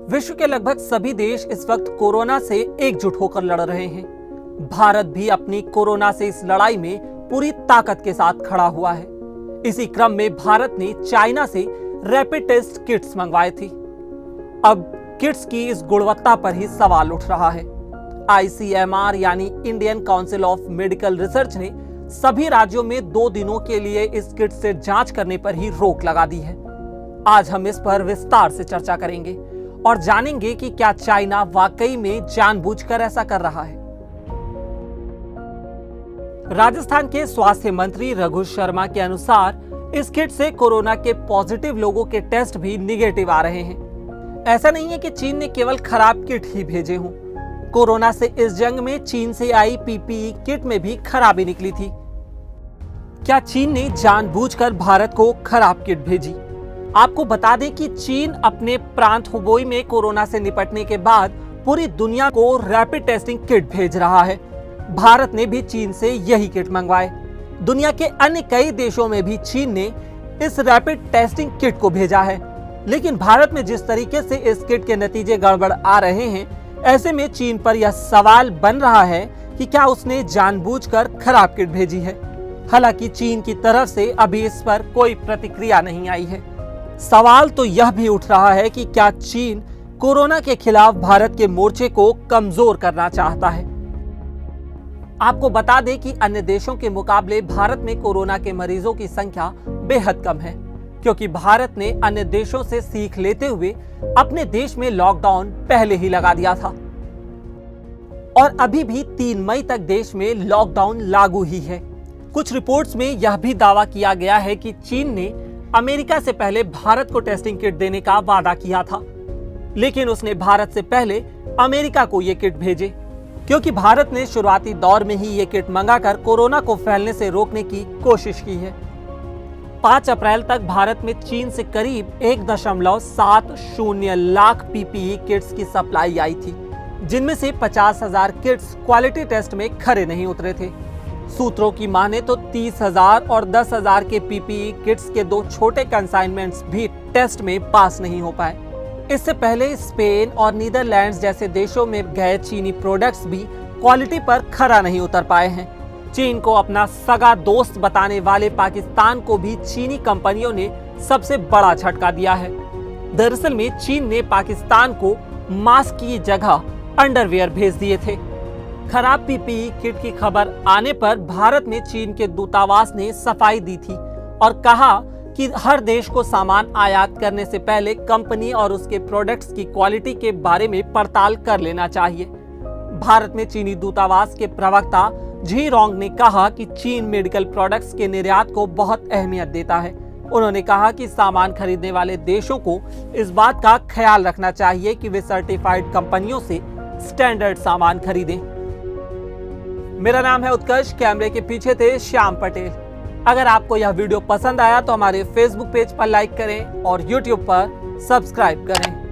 विश्व के लगभग सभी देश इस वक्त कोरोना से एकजुट होकर लड़ रहे हैं। भारत भी अपनी कोरोना से इस लड़ाई में पूरी ताकत के साथ खड़ा हुआ है। इसी क्रम में भारत ने चाइना से रैपिड टेस्ट किट्स मंगवाए थे। अब किट्स की इस गुणवत्ता पर ही सवाल उठ रहा है। ICMR यानी Indian council of medical research ने सभी राज्यों में 2 दिनों के लिए इस किट से जांच करने पर ही रोक लगा दी है। आज हम इस पर विस्तार से चर्चा करेंगे और जानेंगे कि क्या चाइना वाकई में जानबूझकर ऐसा कर रहा है। राजस्थान के स्वास्थ्य मंत्री रघु शर्मा के अनुसार इस किट से कोरोना के पॉजिटिव लोगों के टेस्ट भी निगेटिव आ रहे हैं। ऐसा नहीं है कि चीन ने केवल खराब किट ही भेजे हों। कोरोना से इस जंग में चीन से आई PPE किट में भी खराबी निकली थी। क्या चीन ने जानबूझकर भारत को खराब किट भेजी? आपको बता दें कि चीन अपने प्रांत हुबेई में कोरोना से निपटने के बाद पूरी दुनिया को रैपिड टेस्टिंग किट भेज रहा है। भारत ने भी चीन से यही किट मंगवाए। दुनिया के अन्य कई देशों में भी चीन ने इस रैपिड टेस्टिंग किट को भेजा है। लेकिन भारत में जिस तरीके से इस किट के नतीजे गड़बड़ आ रहे हैं, ऐसे में चीन पर यह सवाल बन रहा है कि क्या उसने जानबूझकर खराब किट भेजी है। हालांकि चीन की तरफ से अभी इस पर कोई प्रतिक्रिया नहीं आई है। सवाल तो यह भी उठ रहा है कि क्या चीन कोरोना के खिलाफ भारत के मोर्चे को कमजोर करना चाहता है। आपको बता दें कि अन्य देशों के मुकाबले भारत में कोरोना के मरीजों की संख्या बेहद कम है, क्योंकि भारत ने अन्य देशों से सीख लेते हुए अपने देश में लॉकडाउन पहले ही लगा दिया था और अभी भी 3 मई तक देश में लॉकडाउन लागू ही है। कुछ रिपोर्ट्स में यह भी दावा किया गया है कि चीन ने अमेरिका से पहले भारत को टेस्टिंग किट देने का वादा किया था, लेकिन उसने भारत से पहले अमेरिका को ये किट भेजे, क्योंकि भारत ने शुरुआती दौर में ही ये किट मंगाकर कोरोना को फैलने से रोकने की कोशिश की है। 5 अप्रैल तक भारत में चीन से करीब 1.70 लाख PPE किट्स की सप्लाई आई थी, जिनमें से 50,000 किट्स क्वालिटी टेस्ट में खरे नहीं उतरे थे। सूत्रों की माने तो 30,000 और 10,000 के PPE किट्स के 2 छोटे कंसाइनमेंट्स भी टेस्ट में पास नहीं हो पाए। इससे पहले स्पेन और नीदरलैंड्स जैसे देशों में गए चीनी प्रोडक्ट्स भी क्वालिटी पर खरा नहीं उतर पाए हैं। चीन को अपना सगा दोस्त बताने वाले पाकिस्तान को भी चीनी कंपनियों ने सबसे बड़ा झटका दिया है। दरअसल में चीन ने पाकिस्तान को मास्क की जगह अंडरवियर भेज दिए थे। खराब PPE किट की खबर आने पर भारत में चीन के दूतावास ने सफाई दी थी और कहा कि हर देश को सामान आयात करने से पहले कंपनी और उसके प्रोडक्ट्स की क्वालिटी के बारे में पड़ताल कर लेना चाहिए। भारत में चीनी दूतावास के प्रवक्ता जी रोंग ने कहा कि चीन मेडिकल प्रोडक्ट्स के निर्यात को बहुत अहमियत देता है। उन्होंने कहा कि सामान खरीदने वाले देशों को इस बात का ख्याल रखना चाहिए कि वे सर्टिफाइड कंपनियों से स्टैंडर्ड सामान खरीदें। मेरा नाम है उत्कर्ष, कैमरे के पीछे थे श्याम पटेल। अगर आपको यह वीडियो पसंद आया तो हमारे Facebook पेज पर लाइक करें और YouTube पर सब्सक्राइब करें।